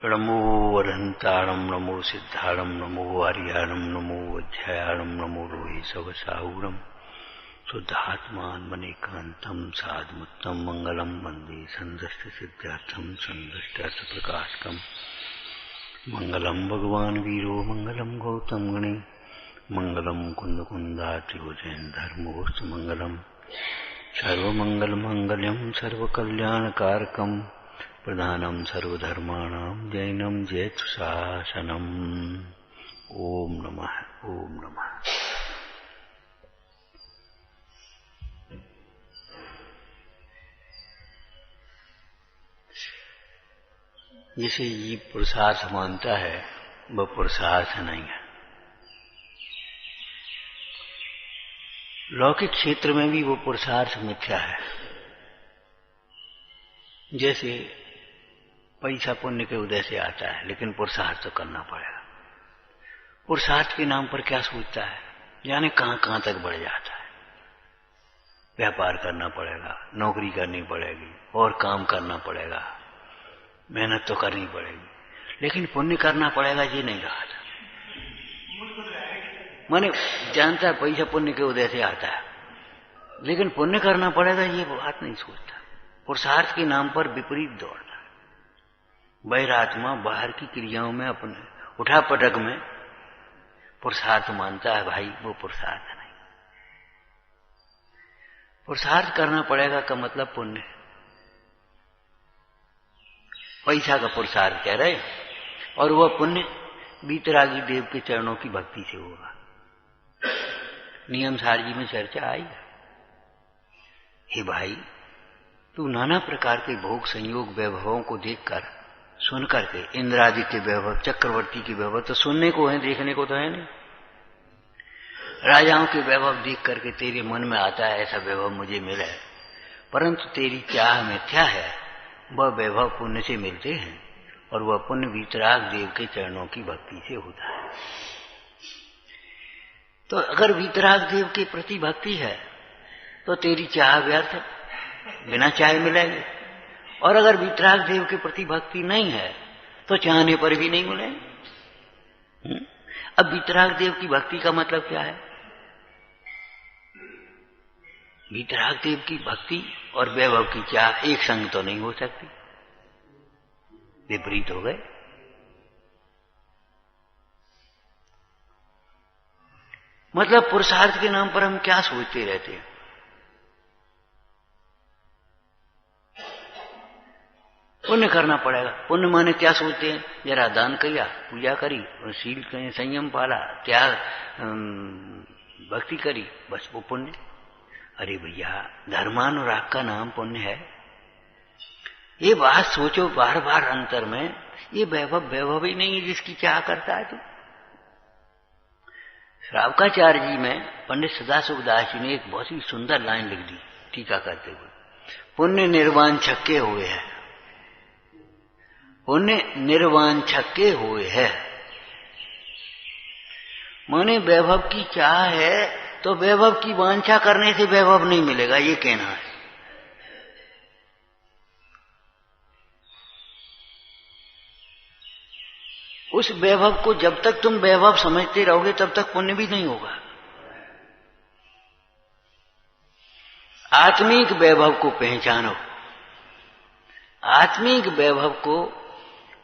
नमो अरहंताणं नमो सिद्धाणं नमो आर्याणं नमो अध्यायाणं नमो रोहि सवसाहूरं शुद्धात्मान्मनेकान्तं साधुमुत्तम मंगलम वंदे संदष्ट सिद्धार्थम संदष्टार्थ प्रकाशकम मंगलम भगवान वीरो मंगलम गौतम गणे मंगलम कुंद कुंदात्रिभुजन धर्मोस्तु मंगलम सर्वमंगल मंगल्यम सर्वकल्याणकारकम प्रधानम सर्वधर्माणां जैनम जयतु शासनम। ओम नमः ओम नमः। जिसे जीव पुरुषार्थ मानता है वह पुरुषार्थ नहीं है। लौकिक क्षेत्र में भी वो पुरुषार्थ मिथ्या है। जैसे पैसा पुण्य के उदय से आता है, लेकिन पुरुषार्थ तो करना पड़ेगा। पुरुषार्थ के नाम पर क्या सोचता है, जाने कहां कहां तक बढ़ जाता है। व्यापार करना पड़ेगा, नौकरी करनी पड़ेगी और काम करना पड़ेगा, मेहनत तो करनी पड़ेगी, लेकिन पुण्य करना पड़ेगा ये नहीं रहा था। माने जानता है पैसा पुण्य के उदय से आता है, लेकिन पुण्य करना पड़ेगा ये बात नहीं सोचता। पुरुषार्थ के नाम पर विपरीत दौड़ता है। बहिरात्मा बाहर की क्रियाओं में अपने उठापटक में पुरुषार्थ मानता है। भाई वो पुरुषार्थ नहीं। पुरुषार्थ करना पड़ेगा का मतलब पुण्य। पैसा का पुरुषार्थ कह रहे, और वह पुण्य वीतरागी देव के चरणों की भक्ति से होगा। नियम सार जी में चर्चा आई। हे भाई, तू नाना प्रकार के भोग संयोग वैभवों को देखकर सुन करके, इंद्रादि के वैभव, चक्रवर्ती के वैभव तो सुनने को है, देखने को तो है नहीं। राजाओं के वैभव देख करके तेरे मन में आता है ऐसा वैभव मुझे मिले, परंतु तेरी चाह मिथ्या है। वह वैभव पुण्य से मिलते हैं, और वह पुण्य वीतराग देव के चरणों की भक्ति से होता है। तो अगर वीतराग देव के प्रति भक्ति है तो तेरी चाह व्यर्थ है, बिना चाहे मिलेगी। और अगर वीतराग देव के प्रति भक्ति नहीं है तो चाहने पर भी नहीं मिलेगी। अब वीतराग देव की भक्ति का मतलब क्या है? वीतराग देव की भक्ति और वैभव की चाह एक संग तो नहीं हो सकती, विपरीत हो गए। मतलब पुरुषार्थ के नाम पर हम क्या सोचते रहते हैं? पुण्य करना पड़ेगा। पुण्य माने क्या सोचते हैं? जरा दान किया, पूजा करी, शील संयम पाला, त्याग भक्ति करी, बस वो पुण्य। अरे भैया, धर्मानुराग का नाम पुण्य है। ये बात सोचो बार बार अंतर में। ये वैभव ही नहीं है जिसकी चाह करता है तू। श्रावकाचार्य जी में पंडित सदाशिवदास जी ने एक बहुत ही सुंदर लाइन लिख दी टीका करते हुए। पुण्य निर्वाण छक्के हुए है, पुण्य निर्वाण छक्के हुए है। माने वैभव की चाह है तो वैभव की वांछा करने से वैभव नहीं मिलेगा, ये कहना है। उस वैभव को जब तक तुम वैभव समझते रहोगे तब तक पुण्य भी नहीं होगा। आत्मिक वैभव को पहचानो। आत्मिक वैभव को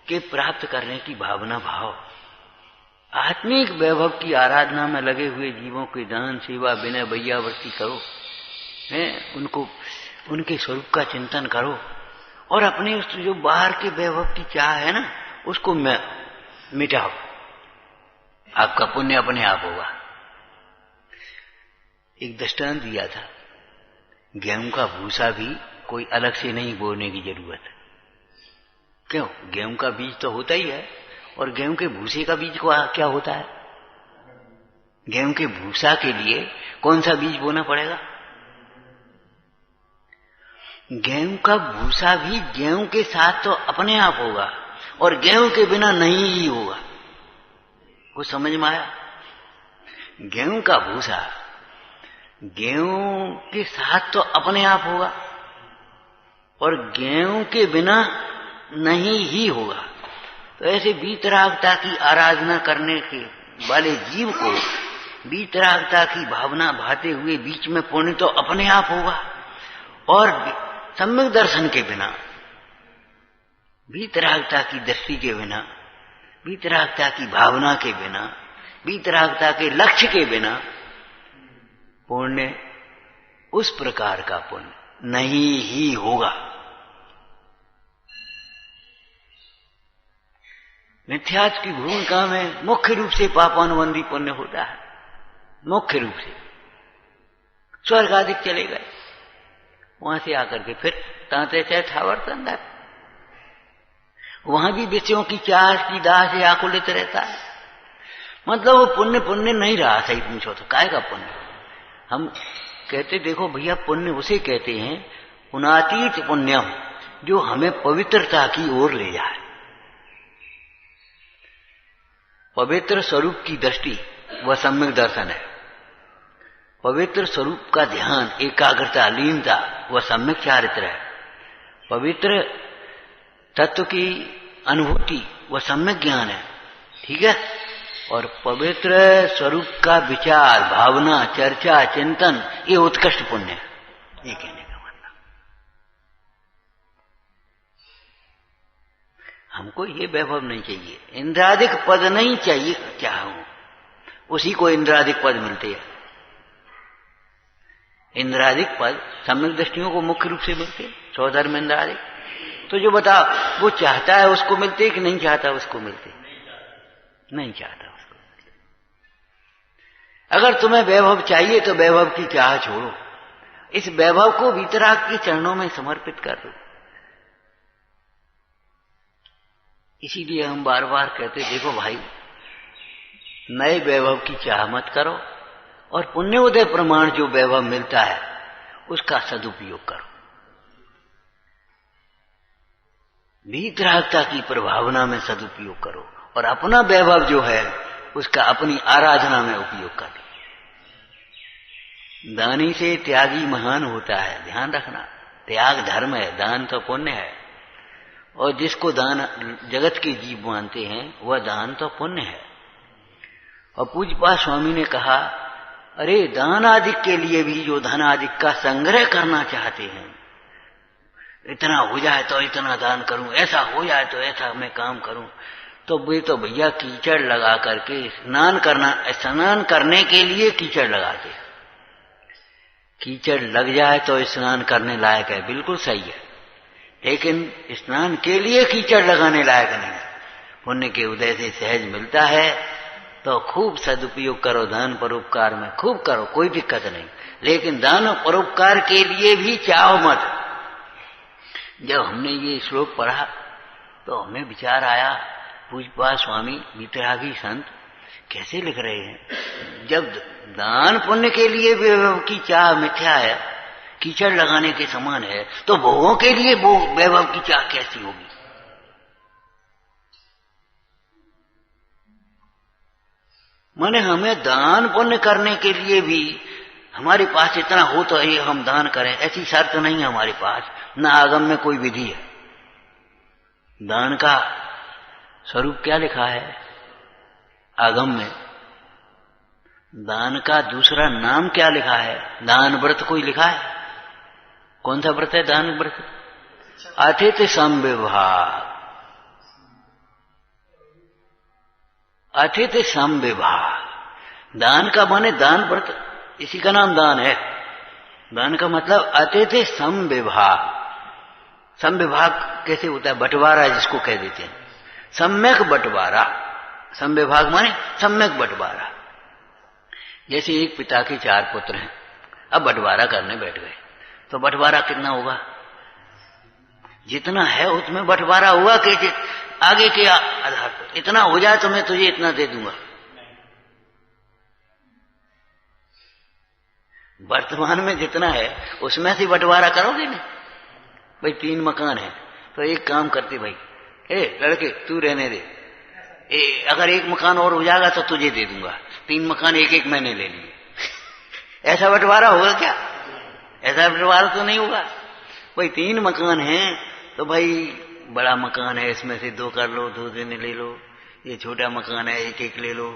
के प्राप्त करने की भावना भाव। आत्मिक वैभव की आराधना में लगे हुए जीवों के दान सेवा विनय भैयावर्ती करो, उनको उनके स्वरूप का चिंतन करो, और अपने उस जो बाहर के वैभव की चाह है ना, उसको मिटाओ। आपका पुण्य अपने आप होगा। एक दृष्टांत दिया था, गेहूं का भूसा भी कोई अलग से नहीं बोने की जरूरत है। क्यों? गेहूं का बीज तो होता ही है, और गेहूं के भूसे का बीज को क्या होता है? गेहूं के भूसा के लिए कौन सा बीज बोना पड़ेगा? गेहूं का भूसा भी गेहूं के साथ तो अपने आप होगा, और गेहूं के बिना नहीं ही होगा। कुछ समझ में आया? गेहूं का भूसा गेहूं के साथ तो अपने आप होगा, और गेहूं के बिना नहीं ही होगा। तो ऐसे वीतरागता की आराधना करने के वाले जीव को वीतरागता की भावना भाते हुए बीच में पुण्य तो अपने आप होगा, और सम्यक दर्शन के बिना, वीतरागता की दृष्टि के बिना, वीतरागता की भावना के बिना, वीतरागता के लक्ष्य के बिना पुण्य उस प्रकार का पुण्य नहीं ही होगा। मिथ्यात्व की भूमिका में मुख्य रूप से पापानुबंधी पुण्य होता है, मुख्य रूप से। स्वर्ग आदि चले गए, वहां से आकर के फिर तांते चाहे थावर्तन, वहां भी विषयों की चाह की दाह से आकुलित रहता है। मतलब वो पुण्य पुण्य नहीं रहा। सही पूछो तो काय का पुण्य? हम कहते देखो भैया, पुण्य उसे कहते हैं पुनातीत पुण्यम, जो हमें पवित्रता की ओर ले जाए। पवित्र स्वरूप की दृष्टि वह सम्यक दर्शन है। पवित्र स्वरूप का ध्यान, एकाग्रता, लीनता वह सम्यक चारित्र है। पवित्र तत्व की अनुभूति वह सम्यक ज्ञान है। ठीक है। और पवित्र स्वरूप का विचार, भावना, चर्चा, चिंतन, ये उत्कृष्ट पुण्य है। ये कहने का मतलब हमको ये वैभव नहीं चाहिए, इंद्रादिक पद नहीं चाहिए। चाहूं उसी को इंद्रादिक पद मिलते हैं। इंद्रादिक पद सम्यक दृष्टियों को मुख्य रूप से मिलते, स्वधर्म इंद्रादिक। तो जो बताओ, वो चाहता है उसको मिलते कि नहीं चाहता उसको मिलते? नहीं चाहता उसको मिलते। अगर तुम्हें वैभव चाहिए तो वैभव की चाह छोड़ो, इस वैभव को वीतराग के चरणों में समर्पित कर दो। इसीलिए हम बार बार कहते, देखो भाई, नए वैभव की चाह मत करो, और पुण्योदय प्रमाण जो वैभव मिलता है उसका सदुपयोग करो। वीतरागता की प्रभावना में सदुपयोग करो, और अपना वैभव जो है उसका अपनी आराधना में उपयोग करो। दानी से त्यागी महान होता है, ध्यान रखना। त्याग धर्म है, दान तो पुण्य है। और जिसको दान जगत के जीव मानते हैं वह दान तो पुण्य है। और पूज्यपाद स्वामी ने कहा, अरे दान आदि के लिए भी जो धन आदि का संग्रह करना चाहते हैं, इतना हो जाए तो इतना दान करूं, ऐसा हो जाए तो ऐसा मैं काम करूं, तो वे तो भैया कीचड़ लगा करके स्नान करने के लिए कीचड़ लगाते हैं। कीचड़ लग जाए तो स्नान करने लायक है, बिल्कुल सही है, लेकिन स्नान के लिए कीचड़ लगाने लायक नहीं। पुण्य के उदय से सहज मिलता है तो खूब सदुपयोग करो, दान परोपकार में खूब करो, कोई दिक्कत नहीं। लेकिन दान परोपकार के लिए भी चाहो मत। जब हमने ये श्लोक पढ़ा तो हमें विचार आया, पूज्यपाद स्वामी वीतरागी संत कैसे लिख रहे हैं। जब दान पुण्य के लिए वैभव की चाह मिथ्या है, कीचड़ लगाने के समान है, तो भोगों के लिए वो वैभव की चाह कैसी होगी? माने हमें दान पुण्य करने के लिए भी हमारे पास इतना हो तो ये हम दान करें, ऐसी शर्त नहीं है हमारे पास, न आगम में कोई विधि है। दान का स्वरूप क्या लिखा है आगम में? दान का दूसरा नाम क्या लिखा है? दान व्रत कोई लिखा है? कौन सा व्रत है दान व्रत? अतिथि समविभाग। अतिथि समविभाग दान का माने दान व्रत, इसी का नाम दान है। दान का मतलब अतिथि समविभाग। समविभाग कैसे होता है? बंटवारा जिसको कह देते हैं, सम्यक बंटवारा। समविभाग माने सम्यक बंटवारा। जैसे एक पिता के 4 पुत्र हैं, अब बंटवारा करने बैठ गए, तो बंटवारा कितना होगा? जितना है उसमें बंटवारा हुआ कि आगे के आधार पर इतना हो जाए तो मैं तुझे इतना दे दूंगा। वर्तमान में जितना है उसमें से बंटवारा करोगे ना। भाई 3 मकान है तो एक काम करते भाई, लड़के तू रहने दे, अगर 1 मकान और हो जाएगा तो तुझे दे दूंगा, 3 मकान एक एक मैंने ले लिए। ऐसा बंटवारा होगा क्या? ऐसा बंटवारा तो नहीं होगा। भाई 3 मकान हैं तो भाई बड़ा मकान है, इसमें से 2 कर लो, 2 दिन ले लो। ये छोटा मकान है, 1 ले लो।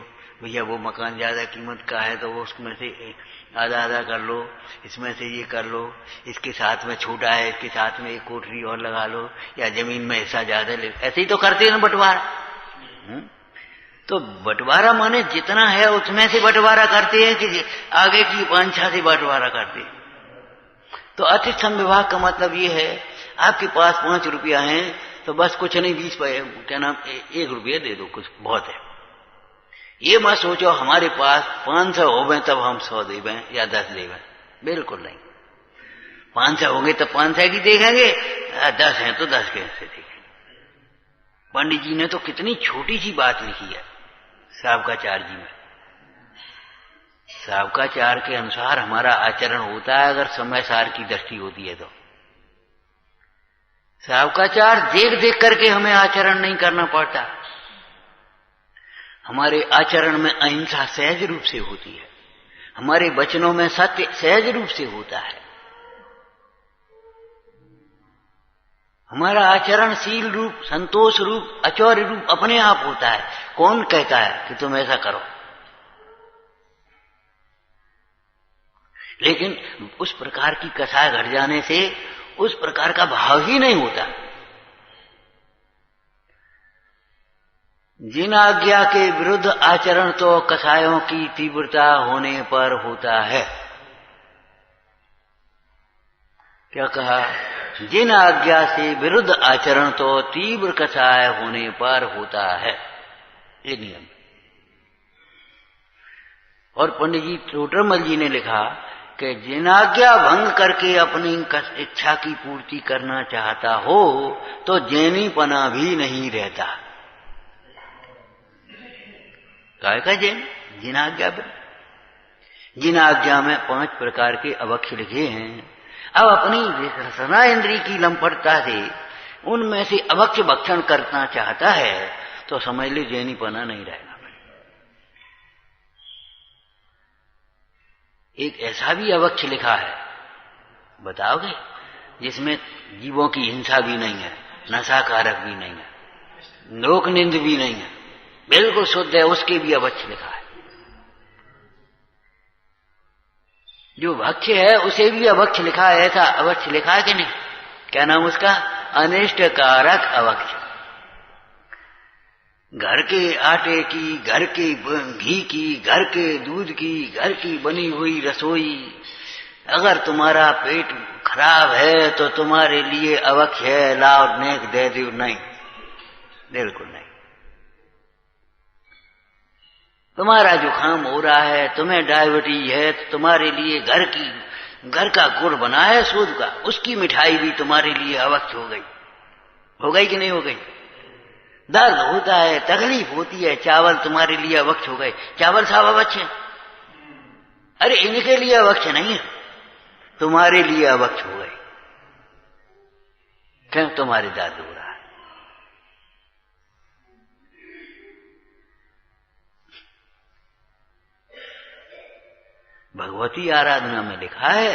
भैया वो मकान ज्यादा कीमत का है तो वो उसमें से आधा आधा कर लो, इसमें से ये कर लो। इसके साथ में छोटा है, इसके साथ में 1 कोठरी और लगा लो, या जमीन में हिस्सा ज्यादा ले। ऐसे ही तो करते हैं ना बंटवारा। तो बंटवारा माने जितना है उसमें से बंटवारा करते हैं कि आगे की वांछा से बंटवारा करते हैं। तो अतिथम विभाग का मतलब ये है, आपके पास 5 रुपया है तो बस कुछ नहीं, 20 क्या नाम 1 रुपया दे दो, कुछ बहुत है। ये मत सोचो हमारे पास 500 हो गए तब हम 100 देवें या 10 देवें, बिल्कुल नहीं। 500 होंगे तो 500 की देखेंगे, 10 हैं तो 10 के से देखेंगे। पंडित जी ने तो कितनी छोटी सी बात लिखी है सावकाचार जी में। सावकाचार के अनुसार हमारा आचरण होता है अगर समय सार की दृष्टि होती है तो। सावकाचार देख देख करके हमें आचरण नहीं करना पड़ता। हमारे आचरण में अहिंसा सहज रूप से होती है, हमारे वचनों में सत्य सहज रूप से होता है, हमारा आचरण शील रूप, संतोष रूप, अचौर्य रूप अपने आप होता है। कौन कहता है कि तुम ऐसा करो? लेकिन उस प्रकार की कसाय घट जाने से उस प्रकार का भाव ही नहीं होता। जिन आज्ञा के विरुद्ध आचरण तो कसायों की तीव्रता होने पर होता है। क्या कहा? जिन आज्ञा से विरुद्ध आचरण तो तीव्र कसाय होने पर होता है, ये नियम। और पंडित जी टोटरमल जी ने लिखा कि जिन आज्ञा भंग करके अपनी इच्छा की पूर्ति करना चाहता हो तो जैनीपना भी नहीं रहता। काय का जैन? जिन आज्ञा में, जिन आज्ञा में 5 प्रकार के अवक्ष लिखे हैं। अब अपनी रसना इंद्री की लंपटता से उनमें से अवक्ष भक्षण करना चाहता है तो समझ ली जैनीपना नहीं रहेगा। एक ऐसा भी अवक्ष लिखा है, बताओगे, जिसमें जीवों की हिंसा भी नहीं है, नशाकारक भी नहीं है, लोक निंद भी नहीं है, बिल्कुल शुद्ध है, उसके भी अवक्ष लिखा है। जो भक्ष्य है उसे भी अवक्ष लिखा है। ऐसा अवक्ष लिखा है कि नहीं? क्या नाम उसका? अनिष्टकारक अवक्ष। घर के आटे की, घर के घी की, घर के दूध की, घर की बनी हुई रसोई, अगर तुम्हारा पेट खराब है तो तुम्हारे लिए अवक्ष है, लाओ नेक दे दो। नहीं, बिल्कुल नहीं। तुम्हारा जुकाम हो रहा है, तुम्हें डायबिटीज है, तो तुम्हारे लिए घर का गुड़ बना है सूद का, उसकी मिठाई भी तुम्हारे लिए अवक्ष हो गई। हो गई कि नहीं हो गई? दर्द होता है, तकलीफ होती है, चावल तुम्हारे लिए अवक्ष हो गए। चावल साहब अवक्ष है? अरे इनके लिए अवक्ष नहीं है, तुम्हारे लिए अवक्ष हो गए। क्यों? तुम्हारे दर्द हो रहा है। भगवती आराधना में लिखा है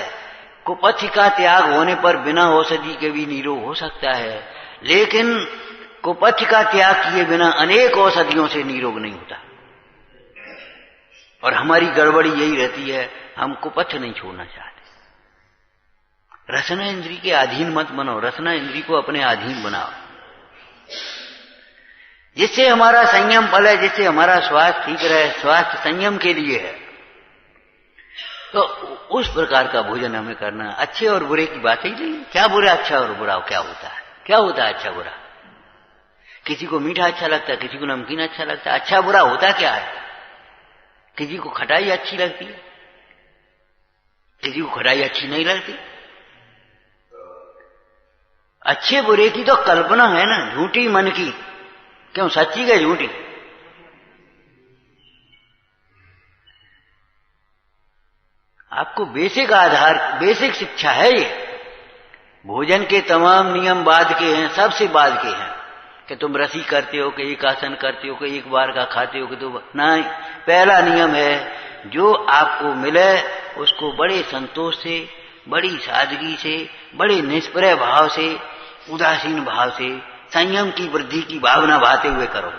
कुपथ्य का त्याग होने पर बिना औषधि के भी निरोग हो सकता है, लेकिन कुपथ्य का त्याग किए बिना अनेक औषधियों से निरोग नहीं होता। और हमारी गड़बड़ी यही रहती है, हम कुपथ्य नहीं छोड़ना चाहते। रसना इंद्री के अधीन मत बनो, रसना इंद्री को अपने अधीन बनाओ, जिससे हमारा संयम फले, जिससे हमारा स्वास्थ्य ठीक रहे। स्वास्थ्य संयम के लिए है, तो उस प्रकार का भोजन हमें करना। अच्छे और बुरे की बात ही नहीं। क्या बुरा, अच्छा और बुरा क्या होता है? क्या होता है अच्छा बुरा? किसी को मीठा अच्छा लगता है, किसी को नमकीन अच्छा लगता है। अच्छा बुरा होता क्या है? किसी को खटाई अच्छी लगती है, किसी को खटाई अच्छी नहीं लगती। अच्छे बुरे की तो कल्पना है ना, झूठी मन की। क्यों? सच्ची क्या झूठी? आपको बेसिक आधार, बेसिक शिक्षा है ये। भोजन के तमाम नियम बाद के हैं, सबसे बाद के हैं कि तुम रसी करते हो, कि एक आसन करते हो, कि एक बार का खाते हो, कि दो बार नहीं। पहला नियम है जो आपको मिले उसको बड़े संतोष से, बड़ी सादगी से, बड़े निष्प्रय भाव से, उदासीन भाव से संयम की वृद्धि की भावना भाते हुए करो।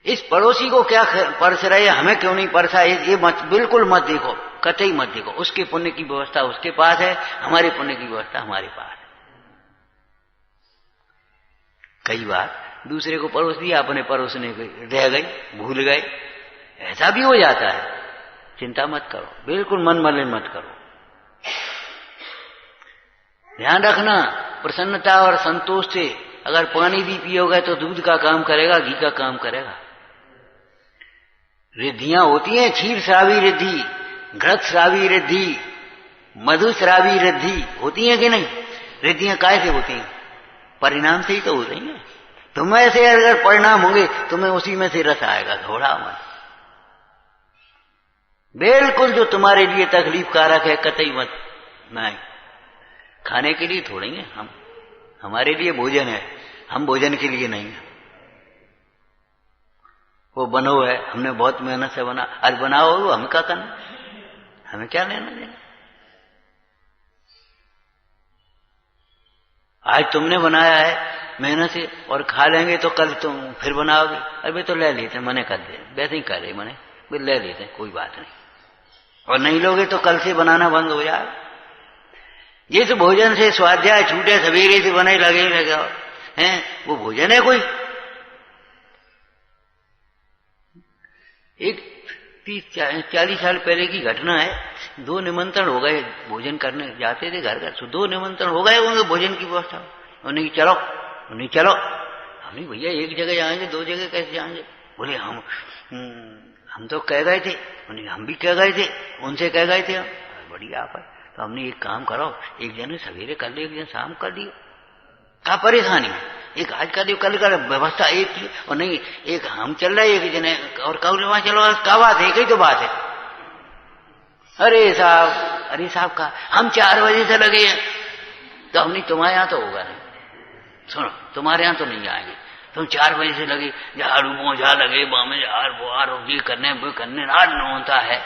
इस पड़ोसी को क्या परस रहे, हमें क्यों नहीं परसा, ये मत, बिल्कुल मत देखो, कतई मत देखो। उसके पुण्य की व्यवस्था उसके पास है, हमारे पुण्य की व्यवस्था हमारे पास है। कई बार दूसरे को परोस दिया, अपने परोसने रह गई, भूल गए, ऐसा भी हो जाता है। चिंता मत करो, बिल्कुल मन मलिन मत करो। ध्यान रखना, प्रसन्नता और संतोष से अगर पानी भी पियोगे तो दूध का काम करेगा, घी का काम करेगा। रिद्धियां होती हैं, क्षीर श्रावी रिद्धि, घृत श्रावी रिद्धि, मधु श्रावी रिद्धि होती हैं कि नहीं? रिद्धियां काय से होती हैं? परिणाम से ही तो होती हैं। तुम्हें से अगर परिणाम होंगे तुम्हें उसी में से रस आएगा, घबराओ मत। बिल्कुल जो तुम्हारे लिए तकलीफ कारक है कतई मत, नहीं। खाने के लिए थोड़ी है हम, हमारे लिए भोजन है, हम भोजन के लिए नहीं है। वो बनो है, हमने बहुत मेहनत से बना, आज बनाओ वो हमें क्या करना, हमें क्या लेना देना। आज तुमने बनाया है मेहनत से और खा लेंगे तो कल तुम फिर बनाओगे, अभी तो ले लेते, मने कर दे, वैसे ही कर रहे मने, फिर ले लेते, कोई बात नहीं। और नहीं लोगे तो कल से बनाना बंद हो जाए। जिस भोजन से स्वाध्याय छूटे सवेरे से बने लगे हैं, वो भोजन है कोई? एक 30-40 साल पहले की घटना है। 2 निमंत्रण हो गए, भोजन करने जाते थे घर घर, 2 निमंत्रण हो गए उनके भोजन की व्यवस्था। उन्हें चलो, उन्हें चलो, हमने भैया एक जगह जाएंगे, 2 जगह कैसे जाएंगे? बोले हम तो कह गए थे, उन्हें हम भी कह गए थे, उनसे कह गए थे। बढ़िया आप है, तो हमने एक काम करो, एक जने सवेरे कर लिया, एक जन शाम कर दिया, क्या परेशानी है? एक आज का दियो कल का व्यवस्था एक की, और नहीं एक हम चल रहे एक जने और कल वहां चलो, क्या बात है? एक ही तो बात है। अरे साहब का हम 4 बजे से लगे हैं, तो हमने तुम्हारे यहां तो होगा नहीं, सुनो तुम्हारे यहां तो नहीं आएंगे, तुम 4 बजे से लगे, झाड़ू मोजा लगे, बामे झाड़ बुआर ये करने वो करने, रात न होता है,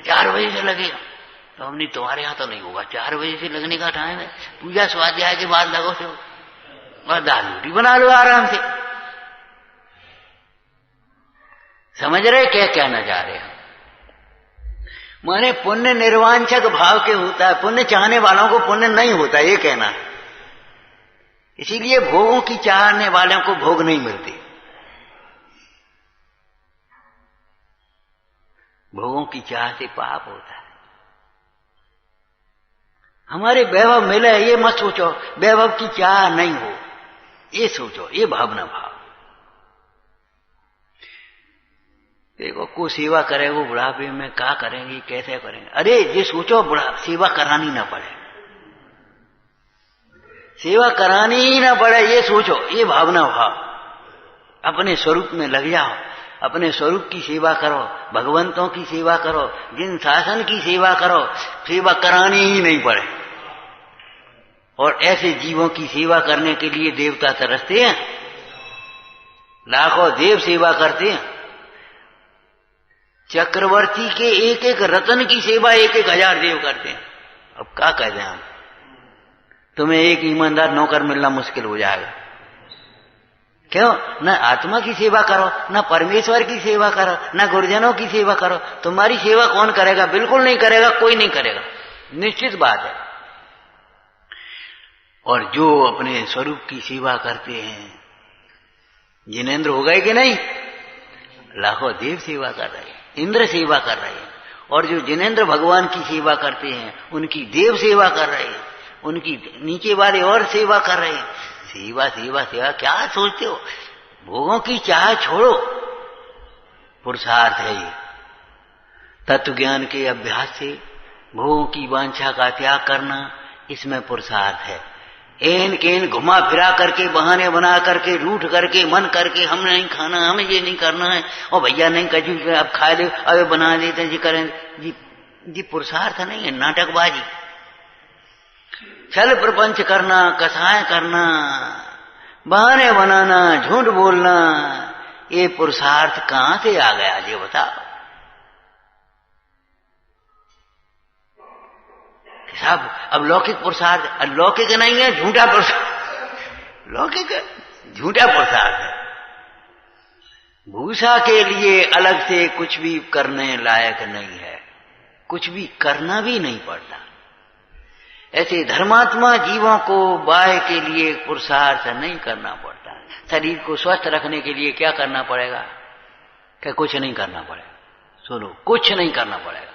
4 बजे से लगे, तो हमने तुम्हारे यहां तो नहीं होगा। 4 बजे से लगने का टाइम है, पूजा स्वाध्याय के बाद लगो से और दाल रोटी बना लो आराम से। समझ रहे क्या कहना चाह रहे हैं? माने पुण्य निर्वांछक भाव के होता है, पुण्य चाहने वालों को पुण्य नहीं होता, ये कहना है। इसीलिए भोगों की चाहने वालों को भोग नहीं मिलते। भोगों की चाह से पाप होता है। हमारे वैभव मिले ये मत सोचो, वैभव की चाह नहीं हो, ये सोचो, ये भावना भाव। देखो को सेवा करे वो बुढ़ापे में क्या करेंगे, कैसे करेंगे? अरे ये सोचो सेवा करानी ना पड़े, सेवा करानी ही ना पड़े, ये सोचो, ये भावना भाव। अपने स्वरूप में लग जाओ, अपने स्वरूप की सेवा करो, भगवंतों की सेवा करो, जिन शासन की सेवा करो, सेवा करानी ही नहीं पड़े। और ऐसे जीवों की सेवा करने के लिए देवता तरसते हैं, लाखों देव सेवा करते हैं। चक्रवर्ती के एक एक रतन की सेवा 1-1 हजार देव करते हैं। अब क्या कह दें हम? तुम्हें एक ईमानदार नौकर मिलना मुश्किल हो जाएगा। क्यों? न आत्मा की सेवा करो, न परमेश्वर की सेवा करो, न गुरुजनों की सेवा करो। तुम्हारी सेवा कौन करेगा? बिल्कुल नहीं करेगा, कोई नहीं करेगा, निश्चित बात है। और जो अपने स्वरूप की सेवा करते हैं, जिनेंद्र हो गए कि नहीं? लाखों देव सेवा कर रहे हैं, इंद्र सेवा कर रहे हैं। और जो जिनेंद्र भगवान की सेवा करते हैं उनकी देव सेवा कर रहे हैं, उनकी नीचे वाले और सेवा कर रहे हैं। सेवा सेवा सेवा क्या सोचते हो? भोगों की चाह छोड़ो, पुरुषार्थ है ये। तत्व ज्ञान के अभ्यास से भोगों की वांछा का त्याग करना, इसमें पुरुषार्थ है। एन केन घुमा फिरा करके, बहाने बना करके, रूठ करके, मन करके, हम नहीं खाना, हमें ये नहीं करना है, और भैया नहीं कजू अब खा ले, अब बना देते हैं, जी करें जी पुरुषार्थ नहीं है, नाटकबाजी। छल प्रपंच करना, कसाय करना, बहाने बनाना, झूठ बोलना, ये पुरुषार्थ कहां से आ गया ये बताओ? साहब अब लौकिक पुरुषार्थ, लौकिक नहीं है, झूठा पुरुषार्थ, लौकिक झूठा पुरुषार्थ है। भूषा के लिए अलग से कुछ भी करने लायक नहीं है, कुछ भी करना भी नहीं पड़ता। ऐसे धर्मात्मा जीवों को बाह्य के लिए पुरुषार्थ नहीं करना पड़ता। शरीर को स्वस्थ रखने के लिए क्या करना पड़ेगा? क्या कुछ नहीं करना पड़ेगा? सुनो, कुछ नहीं करना पड़ेगा।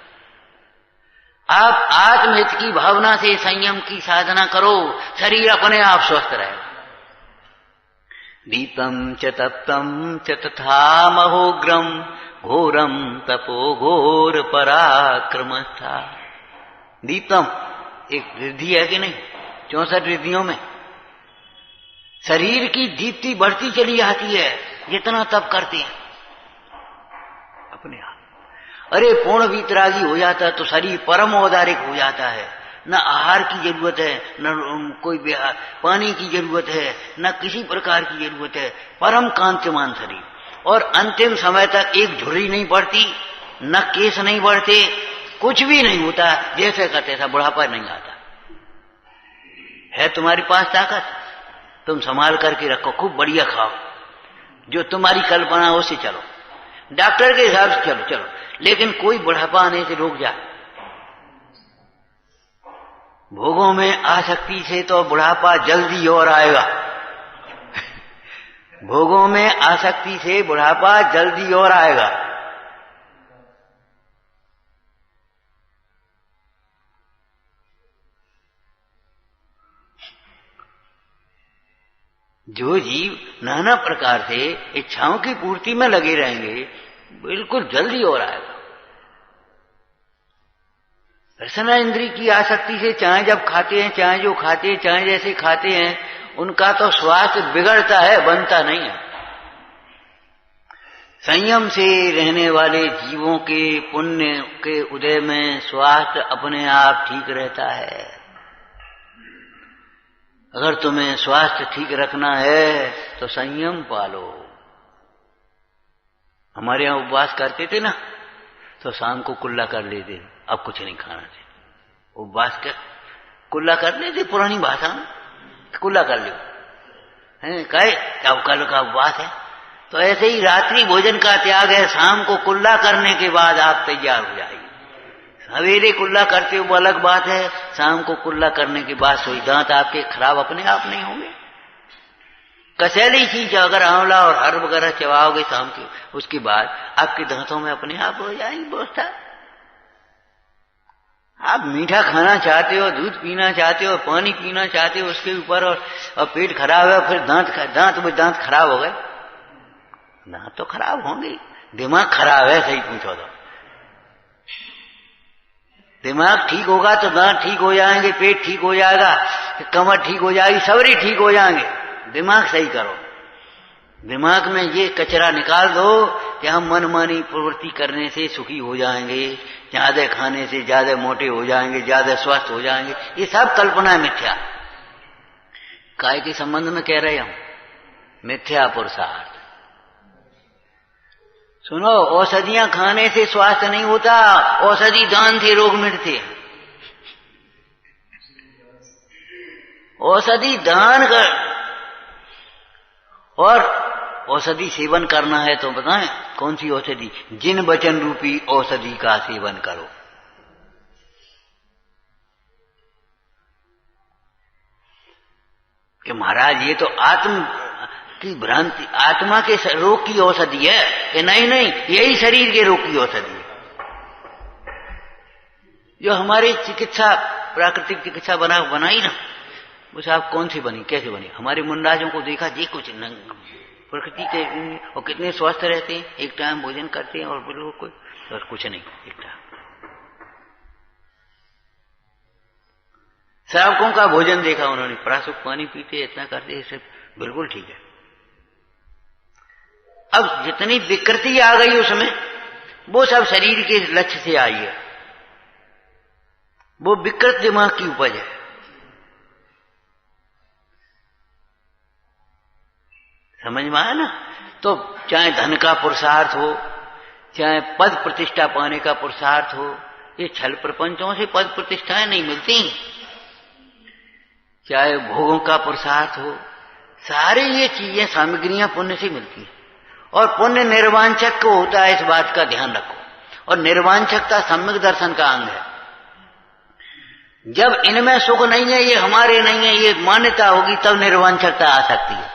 आप आत्महित की भावना से संयम की साधना करो, शरीर अपने आप स्वस्थ रहेगा। दीप्तं च तप्तं च तथा महोग्रम घोरम तपो घोर पराक्रमस्था। दीप्तम एक रिद्धि है कि नहीं? 64 रिद्धियों में शरीर की दीप्ति बढ़ती चली जाती है जितना तप करते हैं अपने आप। अरे पूर्ण वीतरागी हो जाता है तो शरीर परम औदारिक हो जाता है। न आहार की जरूरत है, न कोई पानी की जरूरत है, न किसी प्रकार की जरूरत है, परम कांतिमान शरीर। और अंतिम समय तक एक झुर्री नहीं पड़ती, न केस नहीं बढ़ते, कुछ भी नहीं होता, जैसे का तैसा, बुढ़ापा नहीं आता है। तुम्हारे पास ताकत, तुम संभाल करके रखो, खूब बढ़िया खाओ, जो तुम्हारी कल्पना हो उसे चलो, डॉक्टर के हिसाब से चलो चलो, लेकिन कोई बुढ़ापा आने से रोक जा। भोगों में आसक्ति से तो बुढ़ापा जल्दी और आएगा। भोगों में आसक्ति से बुढ़ापा जल्दी और आएगा। जो जीव नाना प्रकार से इच्छाओं की पूर्ति में लगे रहेंगे, बिल्कुल जल्दी और आएगा। रसना इंद्री की आसक्ति से चाहे जब खाते हैं, चाहे जो खाते हैं, चाहे जैसे खाते हैं, उनका तो स्वास्थ्य बिगड़ता है, बनता नहीं है। संयम से रहने वाले जीवों के पुण्य के उदय में स्वास्थ्य अपने आप ठीक रहता है। अगर तुम्हें स्वास्थ्य ठीक रखना है तो संयम पालो। हमारे यहां उपवास करते थे ना, तो शाम को कुल्ला कर लेते, अब कुछ नहीं खाना चाहिए। उपवास कर कुल्ला कर लेते, पुरानी भाषा में कुल्ला कर लो है, कहे अब कल का उपवास है। तो ऐसे ही रात्रि भोजन का त्याग है, शाम को कुल्ला करने के बाद आप तैयार हो जाइए। सवेरे कुल्ला करते हो वो अलग बात है, शाम को कुल्ला करने के बाद सोई दांत आपके खराब अपने आप नहीं होंगे। कसैली चीज अगर आंवला और हर वगैरह चबाओगे शाम के, उसके बाद आपके दांतों में अपने आप हो जाएगी व्यवस्था। आप मीठा खाना चाहते हो, दूध पीना चाहते हो, पानी पीना चाहते हो, उसके ऊपर और पेट खराब है, फिर दांत खराब हो गए। दांत तो खराब होंगे, दिमाग खराब है, सही पूछो तो। दिमाग ठीक होगा तो दांत ठीक हो जाएंगे, पेट ठीक हो जाएगा, कमर ठीक हो जाएगी, सबरी ठीक हो जाएंगे। दिमाग सही करो, दिमाग में ये कचरा निकाल दो कि हम मनमानी प्रवृत्ति करने से सुखी हो जाएंगे, ज्यादा खाने से ज्यादा मोटे हो जाएंगे, ज्यादा स्वस्थ हो जाएंगे। ये सब कल्पना मिथ्या। काय के संबंध में कह रहे हम, मिथ्या पुरुषार्थ। सुनो, औषधियां खाने से स्वास्थ्य नहीं होता, औषधि दान से रोग मिटते हैं। औषधि दान कर और औषधि सेवन करना है तो बताएं कौन सी औषधि? जिन वचन रूपी औषधि का सेवन करो। कि महाराज ये तो आत्म की भ्रांति, आत्मा के रोग की औषधि है। कि नहीं नहीं, यही शरीर के रोग की औषधि है। जो हमारी चिकित्सा, प्राकृतिक चिकित्सा बनाई ना, वो साहब कौन सी बनी, कैसे बनी? हमारे मुंडाजों को देखा जी, कुछ प्रकृति के, और कितने स्वस्थ रहते हैं, एक टाइम भोजन करते हैं और बिल्कुल और कुछ नहीं, एक टाइम। श्रावकों का भोजन देखा उन्होंने, प्राशुक पानी पीते, इतना करते, सब बिल्कुल ठीक है। अब जितनी विकृति आ गई उसमें, वो सब शरीर के लक्ष्य से आई है, वो विकृत दिमाग की उपज है। समझ में आया ना? तो चाहे धन का पुरुषार्थ हो, चाहे पद प्रतिष्ठा पाने का पुरुषार्थ हो, ये छल प्रपंचों से पद प्रतिष्ठाएं नहीं मिलती, चाहे भोगों का पुरुषार्थ हो, सारी ये चीजें सामग्रियां पुण्य से मिलती है। और पुण्य निर्वांछक को होता है, इस बात का ध्यान रखो। और निर्वांछकता सम्यक दर्शन का अंग है। जब इनमें सुख नहीं है, ये हमारे नहीं है, ये मान्यता होगी, तब निर्वांछकता आ सकती है।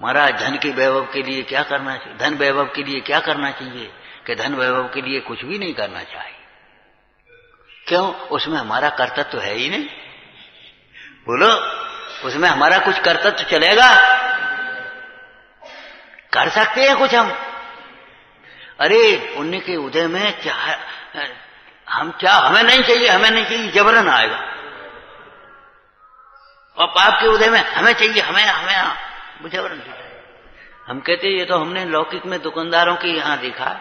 महाराज धन के वैभव के लिए क्या करना चाहिए? धन वैभव के लिए क्या करना चाहिए? कि धन वैभव के लिए कुछ भी नहीं करना चाहिए। क्यों? उसमें हमारा कर्तव्य तो है ही नहीं। बोलो, उसमें हमारा कुछ कर्तव्य चलेगा? कर सकते हैं कुछ हम? अरे पुण्य के उदय में हमें नहीं चाहिए, हमें नहीं चाहिए, जबरन आएगा। और पाप के उदय में हमें चाहिए, हमें जबरन। हम कहते ये तो हमने लौकिक में दुकानदारों के यहां देखा,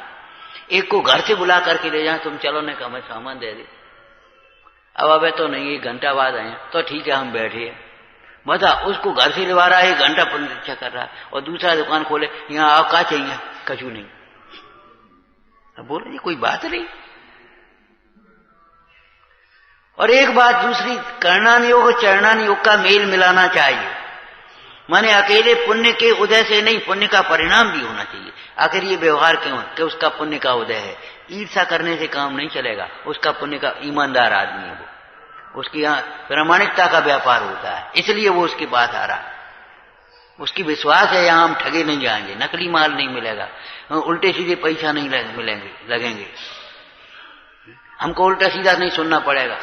एक को घर से बुला करके ले जाए, तुम चलो ने कहा मैं सामान दे दे। अब तो नहीं, 1 घंटा बाद आए तो ठीक है, हम बैठे। बता, उसको घर से लवा रहा है, 1 घंटा प्रतीक्षा कर रहा है, और दूसरा दुकान खोले, यहाँ आओ, क्या चाहिए? कछु नहीं। अब बोलो ये कोई बात नहीं। और एक बात दूसरी, करणान योग और चरणान योग का मेल मिलाना चाहिए। माने अकेले पुण्य के उदय से नहीं, पुण्य का परिणाम भी होना चाहिए। आखिर ये व्यवहार क्यों है? कि उसका पुण्य का उदय है। ईर्षा करने से काम नहीं चलेगा। उसका पुण्य का ईमानदार आदमी है वो, उसकी यहाँ प्रामाणिकता का व्यापार होता है, इसलिए वो उसके पास आ रहा है। उसकी विश्वास है यहाँ हम ठगे नहीं जाएंगे, नकली माल नहीं मिलेगा, उल्टे सीधे पैसा नहीं लगेंगे, हमको उल्टा सीधा नहीं सुनना पड़ेगा।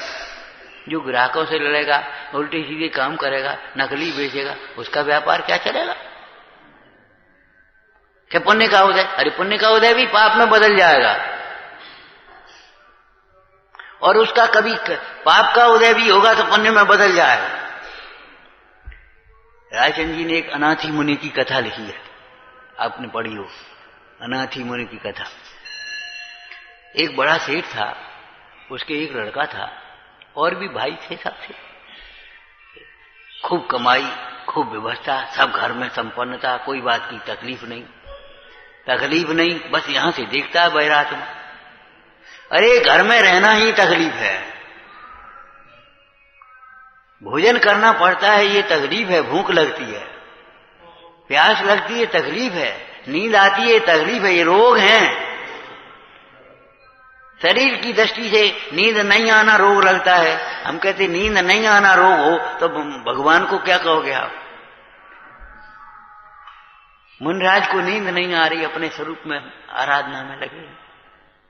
जो ग्राहकों से लड़ेगा, उल्टे सीधे काम करेगा, नकली बेचेगा, उसका व्यापार क्या चलेगा? क्या पुण्य का उदय? अरे पुण्य का उदय भी पाप में बदल जाएगा। और उसका कभी पाप का उदय भी होगा तो पुण्य में बदल जाएगा। रायचंद जी ने एक अनाथी मुनि की कथा लिखी है, आपने पढ़ी हो, अनाथी मुनि की कथा। एक बड़ा सेठ था, उसके एक लड़का था, और भी भाई थे, सब थे। खूब कमाई, खूब व्यवस्था, सब घर में संपन्नता, कोई बात की तकलीफ नहीं, बस यहां से देखता है बैरात में। अरे घर में रहना ही तकलीफ है, भोजन करना पड़ता है, ये तकलीफ है। भूख लगती है, प्यास लगती है, तकलीफ है। नींद आती है, तकलीफ है। ये रोग हैं। शरीर की दृष्टि से नींद नहीं आना रोग लगता है। हम कहते नींद नहीं आना रोग हो तो भगवान को क्या कहोगे आप? मुनराज को नींद नहीं आ रही, अपने स्वरूप में आराधना में लगे,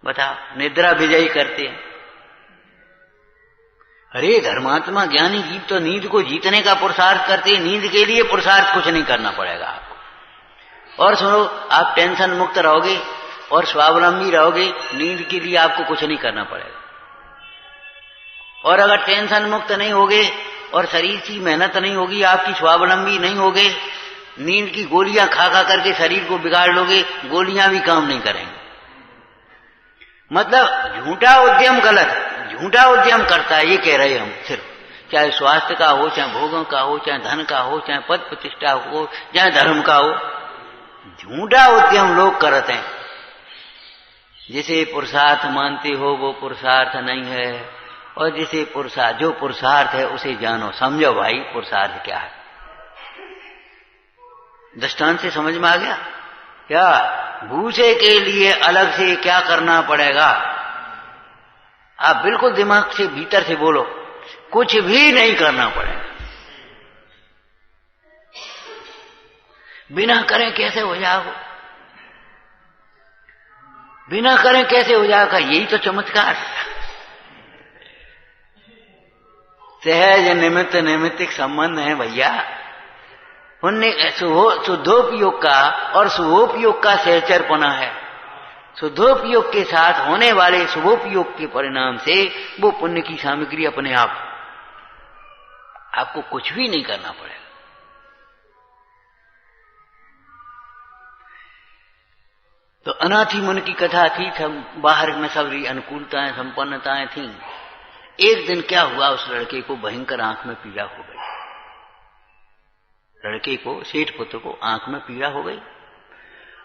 बताओ, निद्रा विजयी करते हैं। अरे धर्मात्मा ज्ञानी जीव तो नींद को जीतने का पुरुषार्थ करते हैं। नींद के लिए पुरुषार्थ कुछ नहीं करना पड़ेगा आपको। और सुनो, आप टेंशन मुक्त रहोगे और स्वावलंबी रहोगे, नींद के लिए आपको कुछ नहीं करना पड़ेगा। और अगर टेंशन मुक्त नहीं होगे और शरीर की मेहनत नहीं होगी, आपकी स्वावलंबी नहीं होगे, नींद की गोलियां खा खा करके शरीर को बिगाड़ लोगे, गोलियां भी काम नहीं करेंगे। मतलब झूठा उद्यम गलत, झूठा उद्यम करता है, ये कह रहे हम सिर्फ। चाहे स्वास्थ्य का हो, चाहे भोगों का हो, चाहे धन का हो, चाहे पद प्रतिष्ठा हो, चाहे धर्म का हो, झूठा उद्यम लोग करते हैं। जिसे पुरुषार्थ मानते हो वो पुरुषार्थ नहीं है, और जिसे जो पुरुषार्थ है उसे जानो, समझो भाई पुरुषार्थ क्या है। दृष्टांत से समझ में आ गया क्या? भूसे के लिए अलग से क्या करना पड़ेगा? आप बिल्कुल दिमाग से भीतर से बोलो, कुछ भी नहीं करना पड़ेगा। बिना करें कैसे हो जाओगे? बिना करें कैसे हो जाएगा? यही तो चमत्कार। सहज निमित्त नैमित्तिक संबंध है भैया। पुण्य शुद्धोपयोग का और शुभोपयोग का सहचरपना है। शुद्धोपयोग के साथ होने वाले शुभोपयोग के परिणाम से वो पुण्य की सामग्री अपने आप, आपको कुछ भी नहीं करना पड़ेगा। तो अनाथी मुनि की कथा थी, बाहर में सारी अनुकूलताएं संपन्नताएं थीं। एक दिन क्या हुआ, उस लड़के को भयंकर आंख में पीड़ा हो गई। लड़के को, सेठ पुत्र को आंख में पीड़ा हो गई।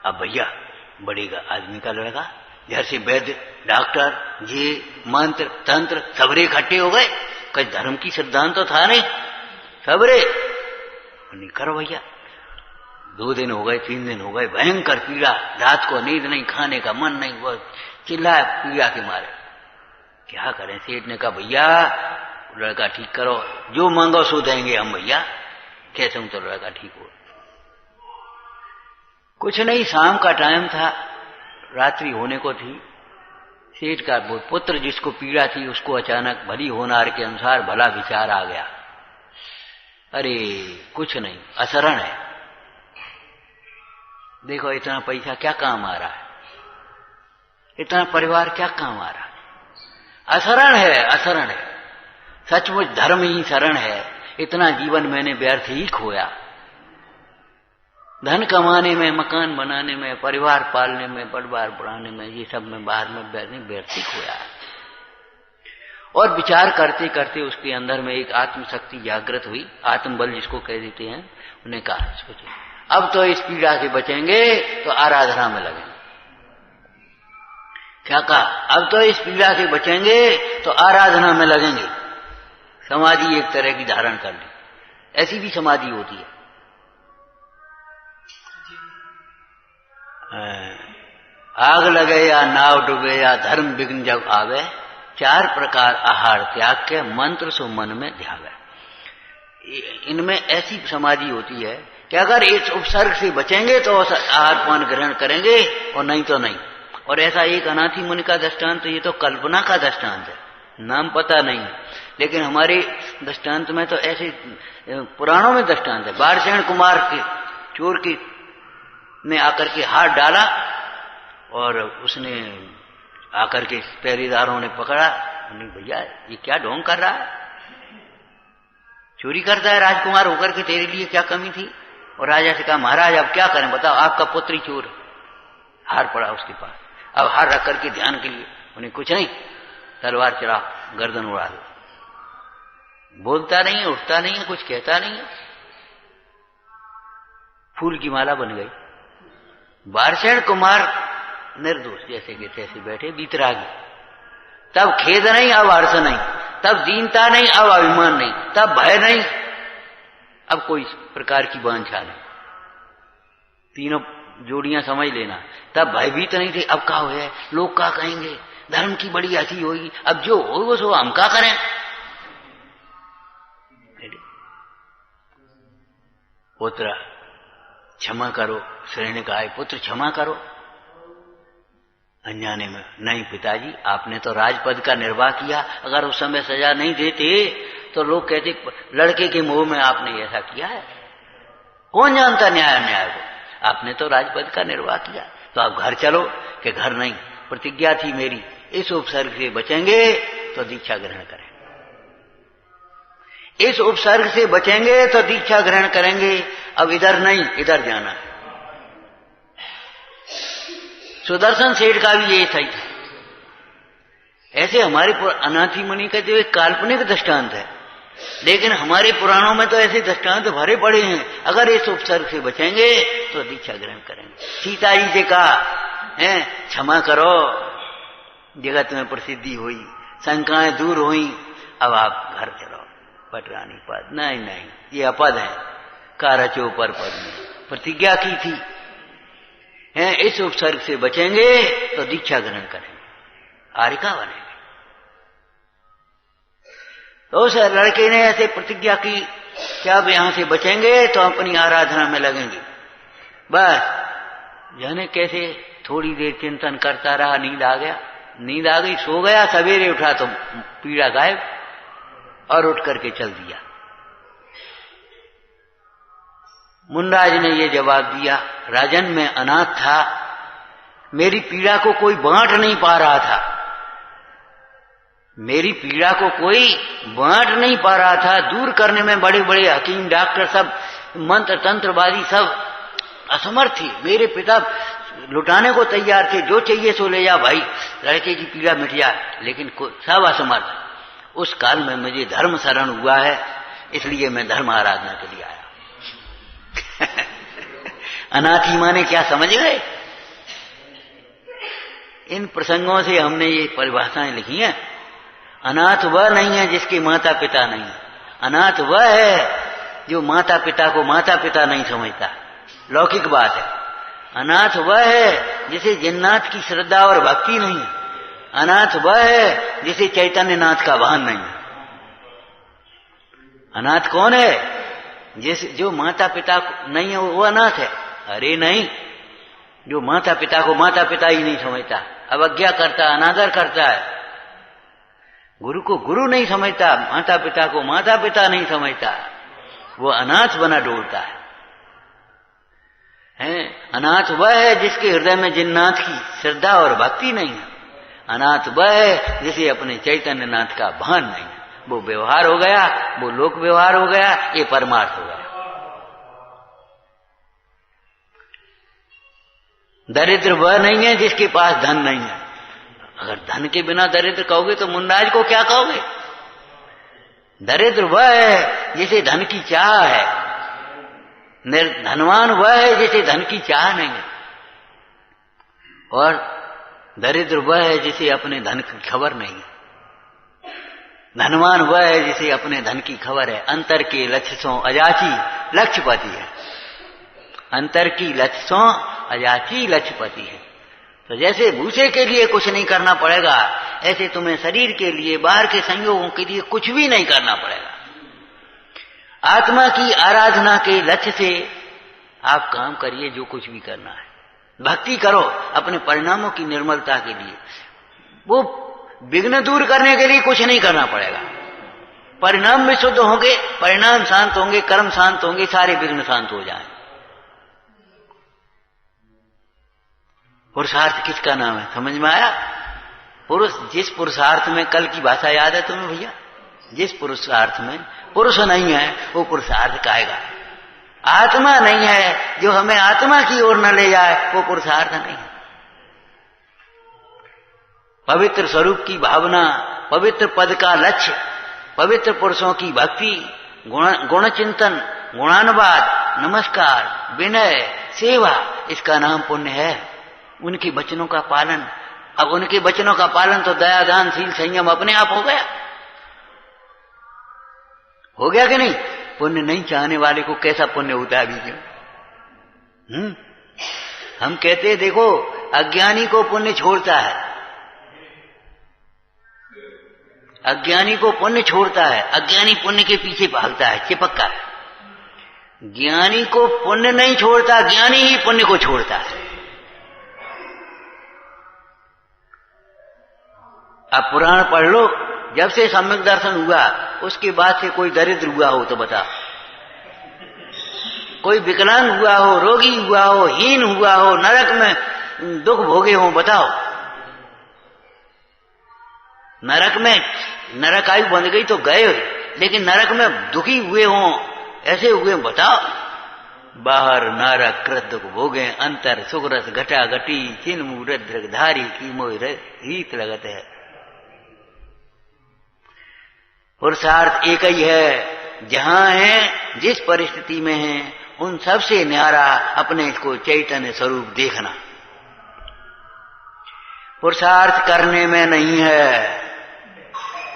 अब भैया बड़ेगा आदमी का लड़का, घर से वैद्य, डॉक्टर, ये मंत्र तंत्र सबरे इकट्ठे हो गए। कहीं धर्म की सिद्धांत तो था नहीं, सबरे नहीं करो भैया। 2 दिन हो गए, 3 दिन हो गए, भयंकर पीड़ा, रात को नींद नहीं, खाने का मन नहीं, वो चिल्लाए पीड़ा के मारे। क्या करें? सेठ ने कहा भैया लड़का ठीक करो, जो मांगो सो देंगे हम भैया, कैसे हूं तो लड़का ठीक हो। कुछ नहीं, शाम का टाइम था, रात्रि होने को थी। सेठ का वो पुत्र जिसको पीड़ा थी उसको अचानक भली होनार के अनुसार भला विचार आ गया, अरे कुछ नहीं, असरण है, देखो इतना पैसा क्या काम आ रहा है, इतना परिवार क्या काम आ रहा है, असरण है, असरण है, सचमुच धर्म ही शरण है। इतना जीवन मैंने व्यर्थ ही खोया, धन कमाने में, मकान बनाने में, परिवार पालने में, परिवार बढ़ाने में, ये सब में बाहर में व्यर्थ ही खोया। और विचार करते करते उसके अंदर में एक आत्मशक्ति जागृत हुई, आत्मबल जिसको कह देते हैं। उन्हें कहा सोचे अब तो इस पीड़ा से बचेंगे तो आराधना में लगेंगे। क्या कहा? अब तो इस पीड़ा से बचेंगे तो आराधना में लगेंगे। समाधि एक तरह की धारण कर ली, ऐसी भी समाधि होती है। आग लगे या नाव डूबे या धर्म विघ्न जब आवे, 4 प्रकार आहार त्याग के मंत्र सो मन में ध्यावे। इनमें ऐसी समाधि होती है कि अगर इस उपसर्ग से बचेंगे तो आहार पान ग्रहण करेंगे और नहीं तो नहीं। और ऐसा एक अनाथी मुनि का दृष्टांत, ये तो कल्पना का दृष्टांत है, नाम पता नहीं, लेकिन हमारे दृष्टांत में तो ऐसे पुराणों में दृष्टांत है। बारसेन कुमार के चोर की ने आकर के हाथ डाला और उसने आकर के पहरेदारों ने पकड़ा। भैया ये क्या ढोंग कर रहा है, चोरी करता है राजकुमार होकर के, तेरे लिए क्या कमी थी? और राजा से कहा महाराज अब क्या करें बताओ, आपका पुत्र ही चोर है। हार पड़ा उसके पास, अब हार रख करके ध्यान के लिए उन्हें कुछ नहीं, तलवार चला, गर्दन उड़ा दो। बोलता नहीं है, उठता नहीं है, कुछ कहता नहीं है, फूल की माला बन गई। बारसेन कुमार निर्दोष जैसे के तैसे बैठे बीतरागी। तब खेद नहीं, अब हर्ष नहीं, तब दीनता नहीं, अब अभिमान नहीं, तब भय नहीं, अब कोई प्रकार की वांछा नहीं। तीनों जोड़ियां समझ लेना। तब भयभीत नहीं थे, अब क्या हो है, लोग क्या कहेंगे, धर्म की बड़ी हंसी होगी, अब जो हो वो सो हम क्या करें। पुत्र क्षमा करो, श्री ने कहा पुत्र क्षमा करो। अनजाने में, नहीं पिताजी आपने तो राजपद का निर्वाह किया, अगर उस समय सजा नहीं देते तो लोग कहते लड़के के मोह में आपने ऐसा किया है। कौन जानता न्याय अन्याय को, आपने तो राजपद का निर्वाह किया, तो आप घर चलो। कि घर नहीं, प्रतिज्ञा थी मेरी, इस उपसर्ग से बचेंगे तो दीक्षा ग्रहण करें, इस उपसर्ग से बचेंगे तो दीक्षा ग्रहण करेंगे, अब इधर नहीं इधर जाना है। सुदर्शन सेठ का भी ये सही था। ऐसे हमारे अनाथी मुनि का जो एक काल्पनिक दृष्टांत है, लेकिन हमारे पुराणों में तो ऐसे दृष्टांत भरे पड़े हैं, अगर इस उपसर्ग से बचेंगे तो दीक्षा ग्रहण करेंगे। सीता जी से कहा है क्षमा करो, जगत में प्रसिद्धि हुई, शंकाएं दूर हुई, अब आप घर चलो। पटरानी पद, नहीं नहीं ये अपद है, कारचो पर पद में प्रतिज्ञा की थी, हैं इस उपसर्ग से बचेंगे तो दीक्षा ग्रहण करेंगे, आरिका बनेंगे। तो उस लड़के ने ऐसे प्रतिज्ञा की कि अब यहां से बचेंगे तो अपनी आराधना में लगेंगे। बस जाने कैसे थोड़ी देर चिंतन करता रहा, नींद आ गया, नींद आ गई, सो गया, सवेरे उठा तो पीड़ा गायब, और उठ करके चल दिया। मुनराज ने ये जवाब दिया, राजन मैं अनाथ था, मेरी पीड़ा को कोई बांट नहीं पा रहा था, मेरी पीड़ा को कोई बांट नहीं पा रहा था, दूर करने में बड़े बड़े हकीम डॉक्टर सब मंत्र तंत्रवादी सब असमर्थ थे, मेरे पिता लुटाने को तैयार थे, जो चाहिए सो ले जा भाई, लड़के की पीड़ा मिट जाए, लेकिन सब असमर्थ। उस काल में मुझे धर्म शरण हुआ है, इसलिए मैं धर्म आराधना के लिए आया। अनाथी माने क्या समझ गए? इन प्रसंगों से हमने ये परिभाषाएं लिखी हैं। अनाथ वह नहीं है जिसके माता पिता नहीं है। अनाथ वह है जो माता पिता को माता पिता नहीं समझता। लौकिक बात है। अनाथ वह है जिसे जिन्नाथ की श्रद्धा और भक्ति नहीं है। अनाथ वह है जिसे चैतन्य नाथ का भान नहीं है। अनाथ कौन है? जो माता पिता नहीं है वो अनाथ है। अरे नहीं, जो माता पिता को माता पिता ही नहीं समझता, अवज्ञा करता, अनादर करता है, गुरु को गुरु नहीं समझता, माता पिता को माता पिता नहीं समझता, वो अनाथ बना डोलता है। अनाथ वह है जिसके हृदय में जिन्नाथ की श्रद्धा और भक्ति नहीं है। अनाथ वह है जिसे अपने चैतन्य नाथ का भान नहीं है। वो व्यवहार हो गया, वो लोक व्यवहार हो गया, ये परमार्थ हो गया। दरिद्र वह नहीं है जिसके पास धन नहीं है। अगर धन के बिना दरिद्र कहोगे तो मुनराज को क्या कहोगे? दरिद्र वह है जिसे धन की चाह है। धनवान वह है जिसे धन की चाह नहीं है। और दरिद्र वह है जिसे अपने धन की खबर नहीं है। धनवान वह है जिसे अपने धन की खबर है। अंतर के लक्ष्यों अजाची लक्ष्यपति है। अंतर की लक्ष्यों अजाची लक्ष्यपति है। तो जैसे भूसे के लिए कुछ नहीं करना पड़ेगा, ऐसे तुम्हें शरीर के लिए, बाहर के संयोगों के लिए कुछ भी नहीं करना पड़ेगा। आत्मा की आराधना के लक्ष्य से आप काम करिए जो कुछ भी करना है। भक्ति करो अपने परिणामों की निर्मलता के लिए। वो विघ्न दूर करने के लिए कुछ नहीं करना पड़ेगा। परिणाम भी शुद्ध होंगे, परिणाम शांत होंगे, कर्म शांत होंगे, सारे विघ्न शांत हो जाएं। पुरुषार्थ किसका नाम है? समझ में आया? पुरुष, जिस पुरुषार्थ में, कल की भाषा याद है तुम्हें भैया? जिस पुरुषार्थ में पुरुष नहीं है वो पुरुषार्थ कहेगा। आत्मा नहीं है जो हमें आत्मा की ओर न ले जाए, वो पुरुषार्थ नहीं है। पवित्र स्वरूप की भावना, पवित्र पद का लक्ष्य, पवित्र पुरुषों की भक्ति, गुण चिंतन, गुणानुवाद, नमस्कार, विनय, सेवा, इसका नाम पुण्य है। उनके वचनों का पालन। अब उनके वचनों का पालन तो दया, दान, शील, संयम अपने आप हो गया। हो गया कि नहीं? पुण्य नहीं चाहने वाले को कैसा पुण्य होता है अभी? हम कहते हैं देखो, अज्ञानी को पुण्य छोड़ता है, अज्ञानी को पुण्य छोड़ता है, अज्ञानी पुण्य के पीछे भागता है, चिपक कर। ज्ञानी को पुण्य नहीं छोड़ता, ज्ञानी ही पुण्य को छोड़ता है। अब पुराण पढ़ लो, जब से सम्यक दर्शन हुआ उसके बाद से कोई दरिद्र हुआ हो तो बता, कोई विकलांग हुआ हो, रोगी हुआ हो, हीन हुआ हो, नरक में दुख भोगे हो, बताओ। नरक में नरक आयु बंध गई तो गए, लेकिन नरक में दुखी हुए हों, ऐसे हुए बताओ। बाहर नरक कृत दुख भोगे, अंतर सुगरस घटा घटी, चिन्ह मुद्र धारी की मोह रीत लगत है। पुरुषार्थ एक ही है। जहां है, जिस परिस्थिति में है, उन सबसे न्यारा अपने को चैतन्य स्वरूप देखना। पुरुषार्थ करने में नहीं है,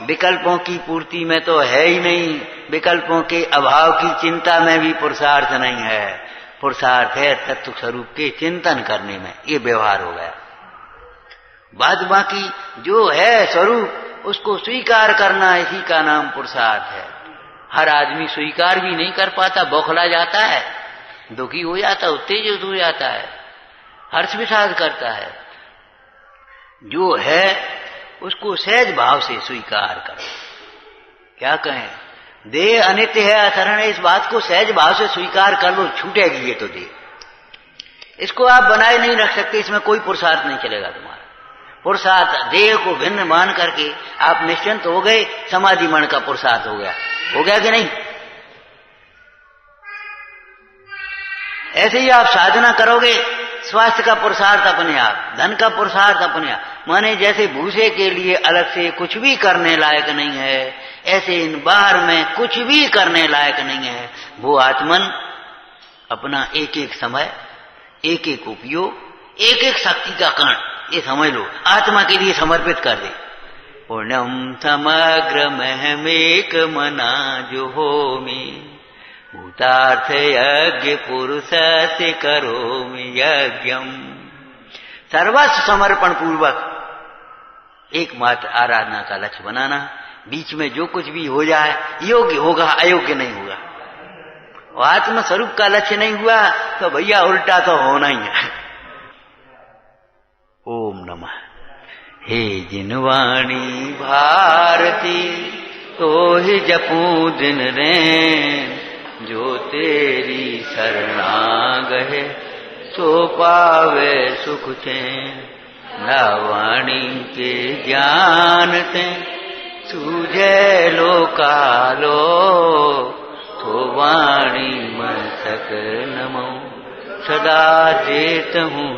विकल्पों की पूर्ति में तो है ही नहीं, विकल्पों के अभाव की चिंता में भी पुरुषार्थ नहीं है। पुरुषार्थ है तत्व स्वरूप के चिंतन करने में, ये व्यवहार हो गया। बाद बाकी जो है स्वरूप उसको स्वीकार करना, इसी का नाम पुरुषार्थ है। हर आदमी स्वीकार भी नहीं कर पाता, बौखला जाता है, दुखी हो जाता है, उत्तेजित हो जाता है, हर्ष विषाद करता है। जो है उसको सहज भाव से स्वीकार करो। क्या कहें, देह अनित्य है, अशरण है, इस बात को सहज भाव से स्वीकार कर लो। छूटेगी ये तो देह, इसको आप बनाए नहीं रख सकते, इसमें कोई पुरुषार्थ नहीं चलेगा तुम्हारा। पुरुषार्थ देह को भिन्न मान करके आप निश्चिंत हो गए, समाधि मन का पुरुषार्थ हो गया। हो गया कि नहीं? ऐसे ही आप साधना करोगे, स्वास्थ्य का पुरुषार्थ अपने आप, धन का पुरुषार्थ अपने आप। माने जैसे भूसे के लिए अलग से कुछ भी करने लायक नहीं है, ऐसे इन बाहर में कुछ भी करने लायक नहीं है। वो आत्मन अपना एक एक समय, एक एक उपयोग, एक एक शक्ति का कण, ये समझ लो, आत्मा के लिए समर्पित कर दे। पुण्यम समग्र महमेक मना जो होमी, भूतार्थ यज्ञ पुरुष से करोमि यज्ञम। सर्वस्व समर्पण पूर्वक एकमात्र आराधना का लक्ष्य बनाना। बीच में जो कुछ भी हो जाए योग्य होगा, अयोग्य नहीं होगा। और आत्म स्वरूप का लक्ष्य नहीं हुआ तो भैया उल्टा तो होना ही है। ओम नमः। हे जिनवाणी भारती तो ही जपू दिन रैन, जो तेरी शरणा गए सो पावे सुख चैन। न वाणी के ज्ञानते सूझे लोकालो, तो वाणी मन तक नमो सदा जेत हूँ